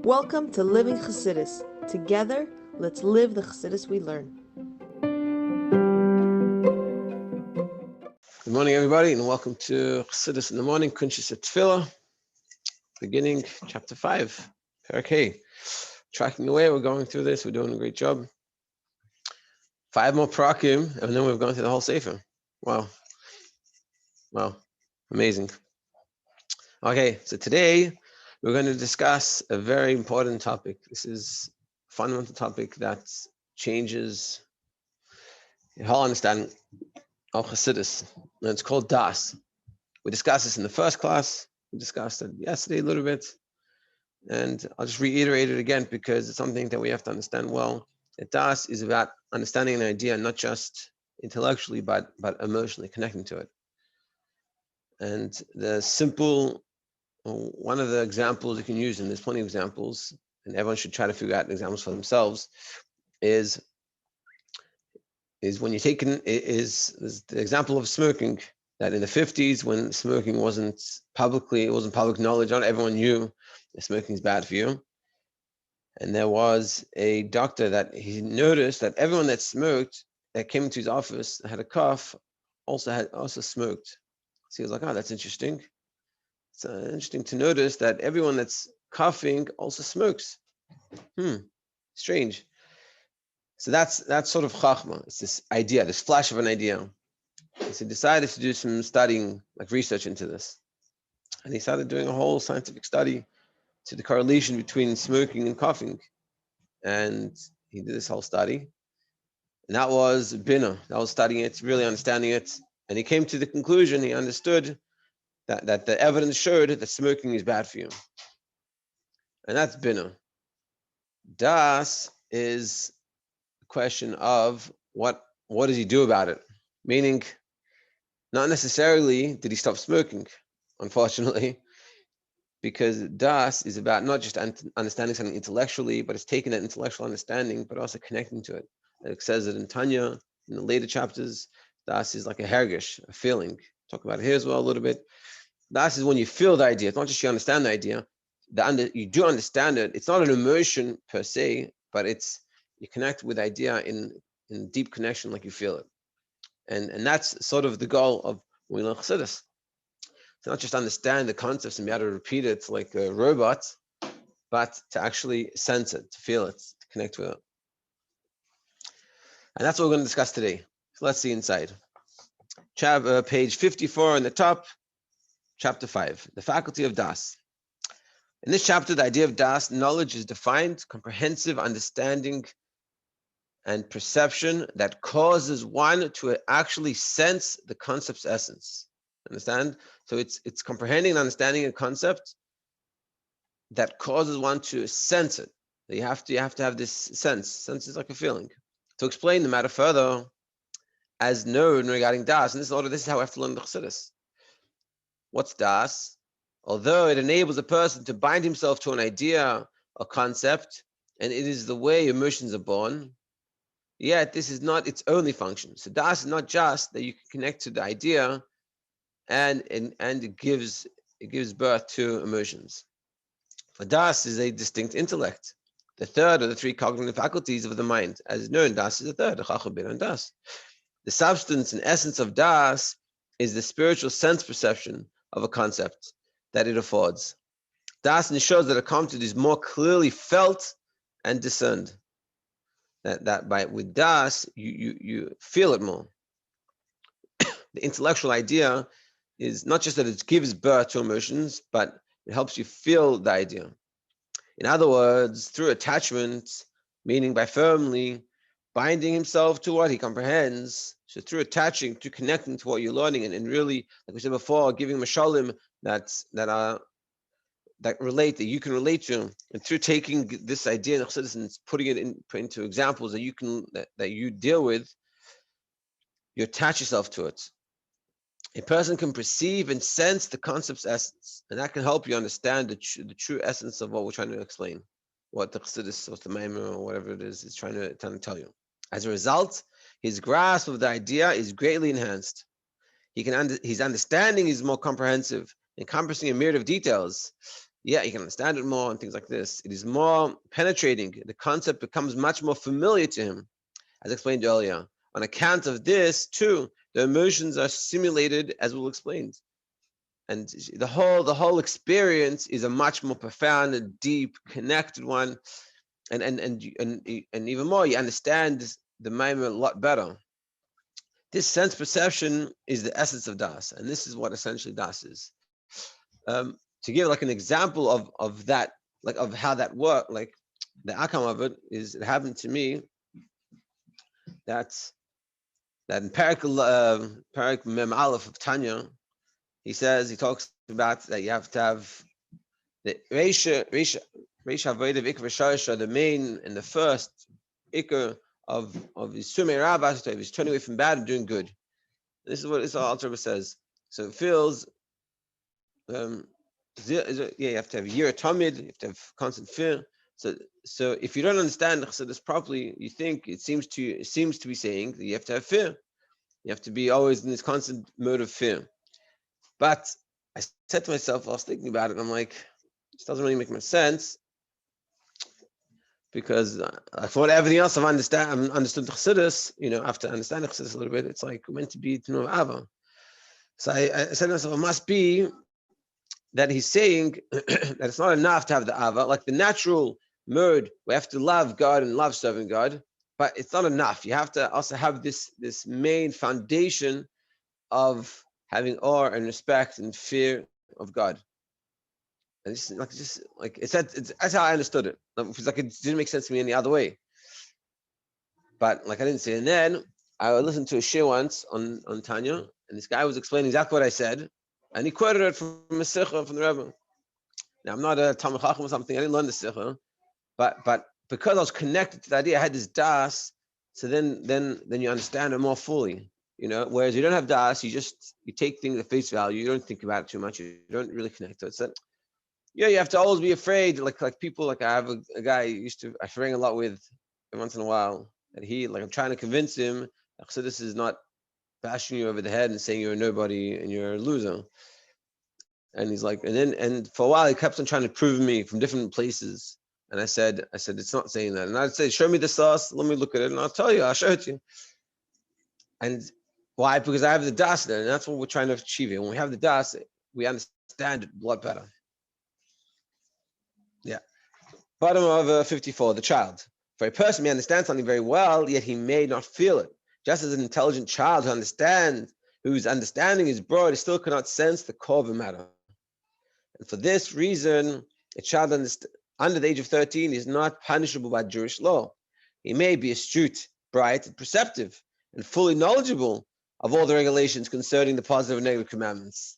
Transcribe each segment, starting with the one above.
Welcome to Living Chassidus. Together, let's live the Chassidus we learn. Good morning, everybody, and welcome to Chassidus in the morning, Kuntres HaTefila, beginning chapter 5, Perek Hey. Tracking away, we're going through this, we're doing a great job. 5 more prakim, and then we've gone through the whole sefer. Wow, amazing. Okay, so today we're going to discuss a very important topic. This is a fundamental topic that changes the whole understanding of Chassidus, and it's called Daas. We discussed this in the first class. We discussed it yesterday a little bit, and I'll just reiterate it again because it's something that we have to understand well. That Daas is about understanding an idea, not just intellectually, but emotionally, connecting to it. And the simple, one of the examples you can use, and there's plenty of examples, and everyone should try to figure out examples for themselves, is when you take is the example of smoking. That in the 50s, when smoking wasn't public knowledge, not everyone knew that smoking is bad for you. And there was a doctor that he noticed that everyone that smoked, that came into his office, had a cough, also smoked. So he was like, oh, that's interesting. It's interesting to notice that everyone that's coughing also smokes. Strange. So that's sort of chachma. It's this idea, this flash of an idea. So he decided to do some studying, like research into this. And he started doing a whole scientific study to the correlation between smoking and coughing. And he did this whole study. And that was Bina. That was studying it, really understanding it. And he came to the conclusion, he understood that the evidence showed that smoking is bad for you. And that's Bina. Das is a question of what does he do about it? Meaning, not necessarily did he stop smoking, unfortunately, because Das is about not just understanding something intellectually, but it's taking that intellectual understanding, but also connecting to it. It says it in Tanya, in the later chapters, Das is like a hergish, a feeling. Talk about it here as well a little bit. Das is when you feel the idea. It's not just you understand the idea. You do understand it. It's not an emotion per se, but you connect with the idea in deep connection, like you feel it. And that's sort of the goal of when we learn Chassidus. To not just understand the concepts and be able to repeat it like a robot, but to actually sense it, to feel it, to connect with it. And that's what we're going to discuss today. So let's see inside. Page 54 on the top, chapter 5, the faculty of Das. In this chapter, the idea of Das, knowledge is defined, comprehensive understanding and perception that causes one to actually sense the concept's essence. Understand? So it's comprehending and understanding a concept that causes one to sense it. You have to have this sense. Sense is like a feeling. To explain the matter further, as known regarding Das, in this order, this is how we have to learn the Chassidus. What's Das? Although it enables a person to bind himself to an idea or concept, and it is the way emotions are born, yet this is not its only function. So Das is not just that you can connect to the idea and it gives birth to emotions. For Das is a distinct intellect, the third of the 3 cognitive faculties of the mind. As known, Das is the third, Chacham, Bin, and Das. The substance and essence of Das is the spiritual sense perception of a concept that it affords. Das shows that a concept is more clearly felt and discerned. With Das, you feel it more. The intellectual idea is not just that it gives birth to emotions, but it helps you feel the idea. In other words, through attachment, meaning by firmly binding himself to what he comprehends, so through attaching, to connecting to what you're learning, and really, like we said before, giving mashalim that you can relate to, and through taking this idea and putting it into examples that you deal with, you attach yourself to it. A person can perceive and sense the concept's essence, and that can help you understand the true essence of what we're trying to explain, what the Chassidus, what the Maimer, or whatever it is trying to tell you. As a result, his grasp of the idea is greatly enhanced. His understanding is more comprehensive, encompassing a myriad of details, yeah, you can understand it more and things like this. It is more penetrating. The concept becomes much more familiar to him, as explained earlier. On account of this, too, the emotions are simulated, as we'll explain. And the whole experience is a much more profound and deep, connected one. And even more, you understand the Maimon a lot better. This sense perception is the essence of Daas, and this is what essentially Daas is. To give like an example of that, like of how that worked, like the outcome of it is, it happened to me that in Parak Mem Aleph of Tanya, he talks about that you have to have the Reisha Avodah Ikar V'Shorasha, the main and the first Ikar of his Sumei Rabbas, of his turning away from bad and doing good. This is what Alter Rebbe says. So it feels, you have to have Yirah Tamid, you have to have constant fear. So if you don't understand Chassidus properly, you think it seems to be saying that you have to have fear. You have to be always in this constant mode of fear. But I said to myself, I was thinking about it, and I'm like, this doesn't really make much sense, because for everything else I've understood the Chassidus, after understanding Chassidus a little bit, it's like meant to be to know Ava. So I said to myself, it must be that he's saying that it's not enough to have the Ava, like the natural mode, we have to love God and love serving God, but it's not enough. You have to also have this main foundation of having awe and respect and fear of God. And that's how I understood it. It's like it didn't make sense to me any other way. But like I didn't say. And then I listened to a shiur once on Tanya, and this guy was explaining exactly what I said, and he quoted it from a sicha from the Rebbe. Now I'm not a Talmid Chacham or something. I didn't learn the sicha, but because I was connected to the idea, I had this das. So then you understand it more fully. Whereas you don't have das, you take things at face value. You don't think about it too much. You don't really connect to it. So you have to always be afraid. Like people, like I have a guy I rang a lot with once in a while, and I'm trying to convince him. So this is not bashing you over the head and saying you're a nobody and you're a loser. And he's like, and for a while he kept on trying to prove me from different places. And I said, it's not saying that. And I'd say, show me the sauce. Let me look at it, and I'll tell you. I'll show it to you. And why? Because I have the das there, and that's what we're trying to achieve here. When we have the das, we understand it a lot better. Yeah. Bottom of 54, the child. For a person may understand something very well, yet he may not feel it. Just as an intelligent child whose understanding is broad, he still cannot sense the core of the matter. And for this reason, a child under the age of 13 is not punishable by Jewish law. He may be astute, bright, and perceptive, and fully knowledgeable of all the regulations concerning the positive and negative commandments.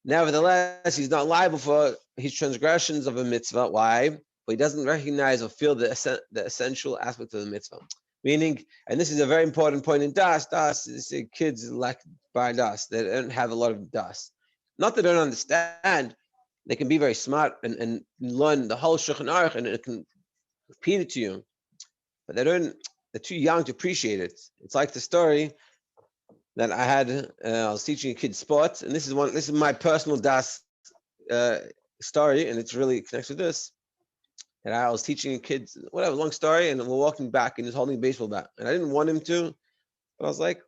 Nevertheless, he's not liable for his transgressions of a mitzvah. Why? But he doesn't recognize or feel the essential aspect of the mitzvah. Meaning, and this is a very important point in Das. Das is kids lack bar das. They don't have a lot of das. Not that they don't understand. They can be very smart and learn the whole Shulchan Aruch, and it can repeat it to you. But they're too young to appreciate it. It's like the story that I had. I was teaching a kid sports, and this is my personal Das story, and it's really connected to this. And I was teaching a kid, whatever, long story, and we're walking back, and he's holding a baseball bat. And I didn't want him to, but I was like,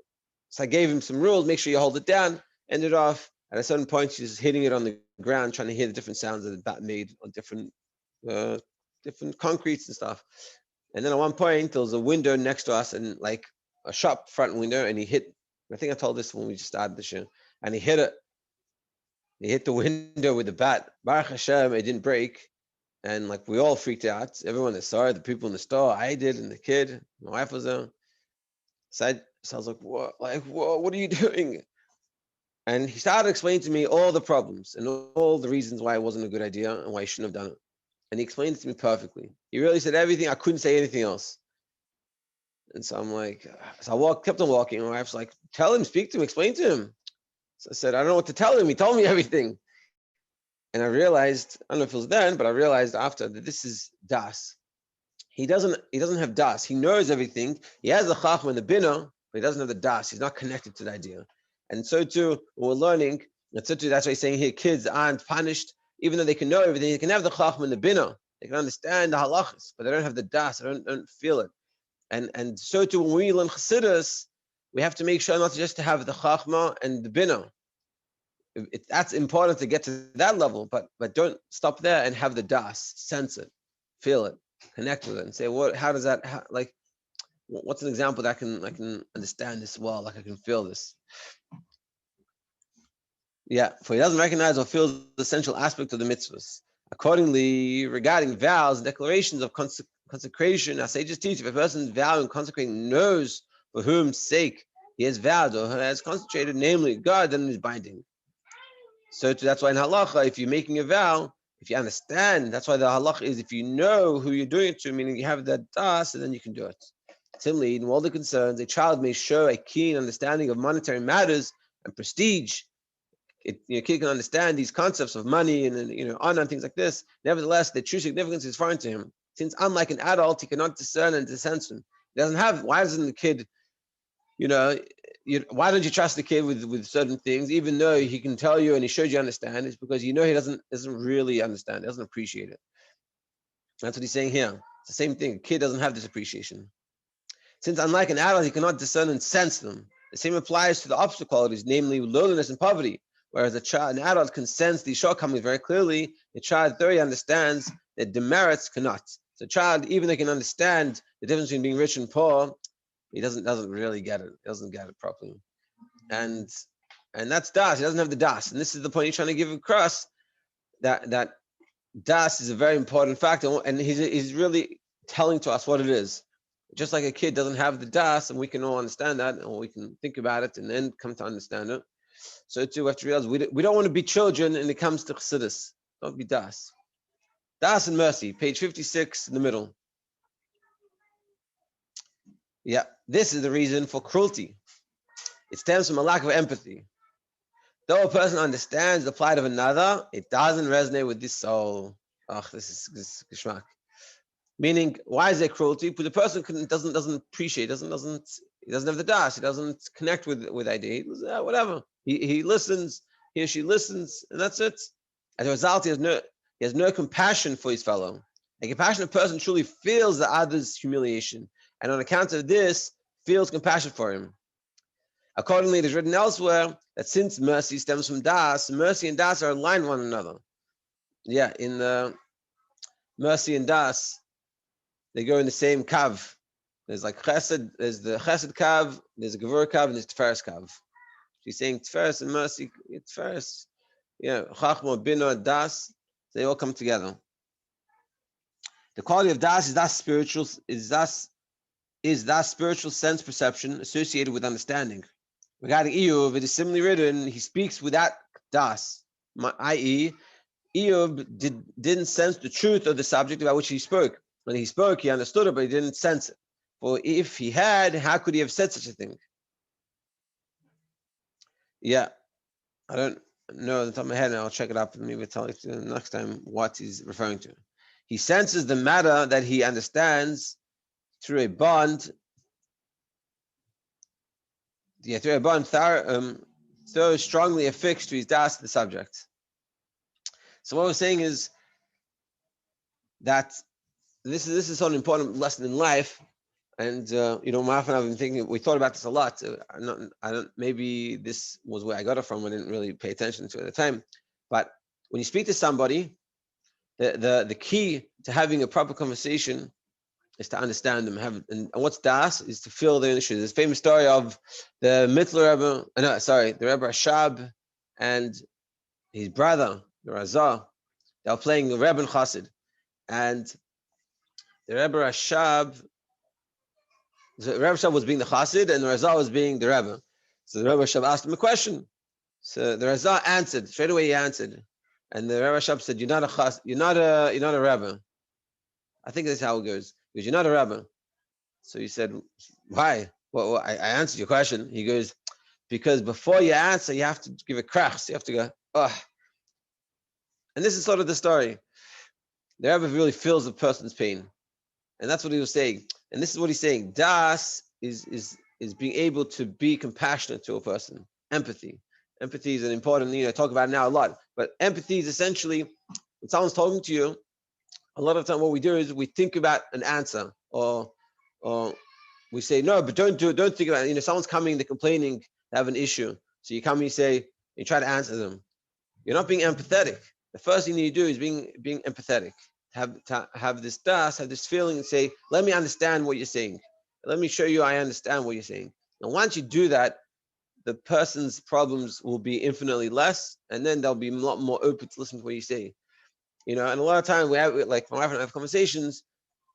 so I gave him some rules, make sure you hold it down, ended off. At a certain point, she's hitting it on the ground, trying to hear the different sounds that the bat made on different concretes and stuff. And then at one point, there was a window next to us, and like a shop front window, and he hit, I think I told this when we just started the show, and he hit it. He hit the window with the bat. Baruch Hashem, it didn't break. And like we all freaked out. Everyone that saw it, the people in the store, I did, and the kid, my wife was there. So I was like, what are you doing? And he started explaining to me all the problems and all the reasons why it wasn't a good idea and why he shouldn't have done it. And he explained it to me perfectly. He really said everything. I couldn't say anything else. And so I'm like, kept on walking. My wife's like, tell him, speak to him, explain to him. So I said, I don't know what to tell him. He told me everything. And I realized, I don't know if it was then, but I realized after that this is Das. He doesn't have Das. He knows everything. He has the Chachma and the Bina, but he doesn't have the Das. He's not connected to the idea. And so too, we're learning, that's why he's saying here, kids aren't punished even though they can know everything, they can have the chachma and the bina. They can understand the halachas, but they don't have the das. They don't feel it. And so too, when we learn chassidus, we have to make sure not just to have the chachma and the bina. That's important to get to that level, but don't stop there and have the das, sense it, feel it, connect with it, and say, what? How does that? What's an example that I can understand this well? Like I can feel this. Yeah, for he doesn't recognize or feel the essential aspect of the mitzvahs. Accordingly, regarding vows and declarations of consecration, our sages teach if a person vowing and consecrating knows for whom's sake he has vowed or has concentrated, namely God, then it is binding. So that's why in halacha, if you're making a vow, if you understand, that's why the halacha is if you know who you're doing it to, meaning you have that das, and then you can do it. Similarly, in all the concerns, a child may show a keen understanding of monetary matters and prestige. Your kid can understand these concepts of money and honor and things like this. Nevertheless, the true significance is foreign to him, since unlike an adult, he cannot discern and sense them. He doesn't have. Why doesn't the kid? Why don't you trust the kid with certain things, even though he can tell you and he shows you understand? It's because he doesn't really understand, doesn't appreciate it. That's what he's saying here. It's the same thing. A kid doesn't have this appreciation. Since unlike an adult, he cannot discern and sense them. The same applies to the opposite qualities, namely lowliness and poverty. Whereas an adult can sense these shortcomings very clearly, the child thoroughly understands that demerits cannot. So the child, even though he can understand the difference between being rich and poor, he doesn't really get it. He doesn't get it properly. And that's das. He doesn't have the das. And this is the point he's trying to give across, that das is a very important factor. And he's really telling to us what it is. Just like a kid doesn't have the das, and we can all understand that, or we can think about it and then come to understand it. So too, we have to realize we don't want to be children when it comes to chassidus. Don't be das. Das and mercy, page 56 in the middle. Yeah, this is the reason for cruelty. It stems from a lack of empathy. Though a person understands the plight of another, it doesn't resonate with this soul. This is geschmack. Meaning, why is there cruelty? Because the person doesn't appreciate, he doesn't have the das, he doesn't connect with idea. Whatever. He listens, he or she listens, and that's it. As a result, he has no compassion for his fellow. A compassionate person truly feels the other's humiliation, and on account of this, feels compassion for him. Accordingly, it is written elsewhere that since mercy stems from das, mercy and das are aligned with one another. Yeah, in the mercy and das, they go in the same kav. There's like chesed, there's the chesed kav, there's a gevurah kav, and there's tiferes kav. She's saying tiferes and mercy, tiferes, chachma, bina, das, they all come together. The quality of das is that spiritual sense perception associated with understanding. Regarding Eov, it is similarly written, he speaks without das, i.e., Eov didn't sense the truth of the subject about which he spoke. When he spoke, he understood it, but he didn't sense it. For if he had, how could he have said such a thing? Yeah, I don't know on the top of my head, and I'll check it up and maybe tell you next time what he's referring to. He senses the matter that he understands through a bond. Yeah, through a bond so strongly affixed to his das, the subject. So what we're saying is that this is an important lesson in life, and often I've been thinking, we thought about this a lot. Maybe this was where I got it from. I didn't really pay attention to it at the time. But when you speak to somebody, the key to having a proper conversation is to understand them. And what's das is to feel their issues. There's a famous story of the Rebbe Rashab and his brother, the Razah. They were playing the Rebbe and Chassid, and the Rebbe Rashab was being the Chassid, and the Razah was being the Rebbe. So the Rebbe Rashab asked him a question. So the Razah answered straight away. He answered, and the Rebbe Rashab said, "You're not a Chassid. You're not a Rebbe." I think that's how it goes. He goes, "You're not a Rebbe." So he said, "Why?" Well, I answered your question. He goes, "Because before you answer, you have to give a krach. You have to go, oh." And this is sort of the story. The Rebbe really feels the person's pain, and that's what he was saying. And this is what he's saying: Das is being able to be compassionate to a person, empathy. Empathy is an important, I talk about it now a lot, but empathy is essentially when someone's talking to you, a lot of time what we do is we think about an answer, or we say, no, but don't do it, don't think about it. Someone's coming, they're complaining, they have an issue. So you come and you say, you try to answer them. You're not being empathetic. The first thing you do is being empathetic. Have this das, have this feeling, and say, let me understand what you're saying. Let me show you I understand what you're saying. And once you do that, the person's problems will be infinitely less, and then they'll be a lot more open to listen to what you say. And a lot of times we have, like, my wife and I have conversations,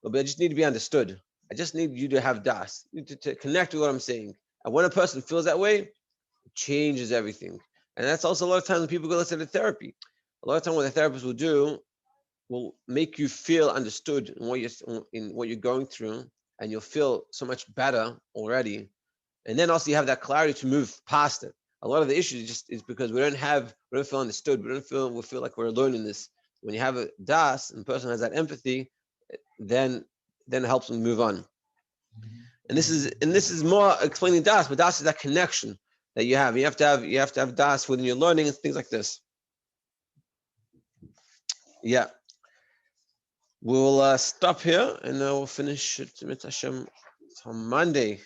but I just need to be understood. I just need you to have das, to connect with what I'm saying. And when a person feels that way, it changes everything. And that's also a lot of times when people go listen to therapy. A lot of time what the therapist will do will make you feel understood in what you're going through, and you'll feel so much better already. And then also you have that clarity to move past it. A lot of the issues is because we don't feel understood. We feel like we're alone in this. When you have a das and the person has that empathy, then it helps them move on. And this is more explaining das, but das is that connection that you have. You have to have das within your learning and things like this. Yeah. We'll stop here and we'll finish Hashem on Monday.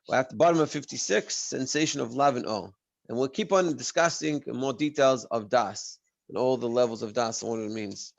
We're at the bottom of 56, sensation of love and awe. And we'll keep on discussing more details of das and all the levels of das and what it means.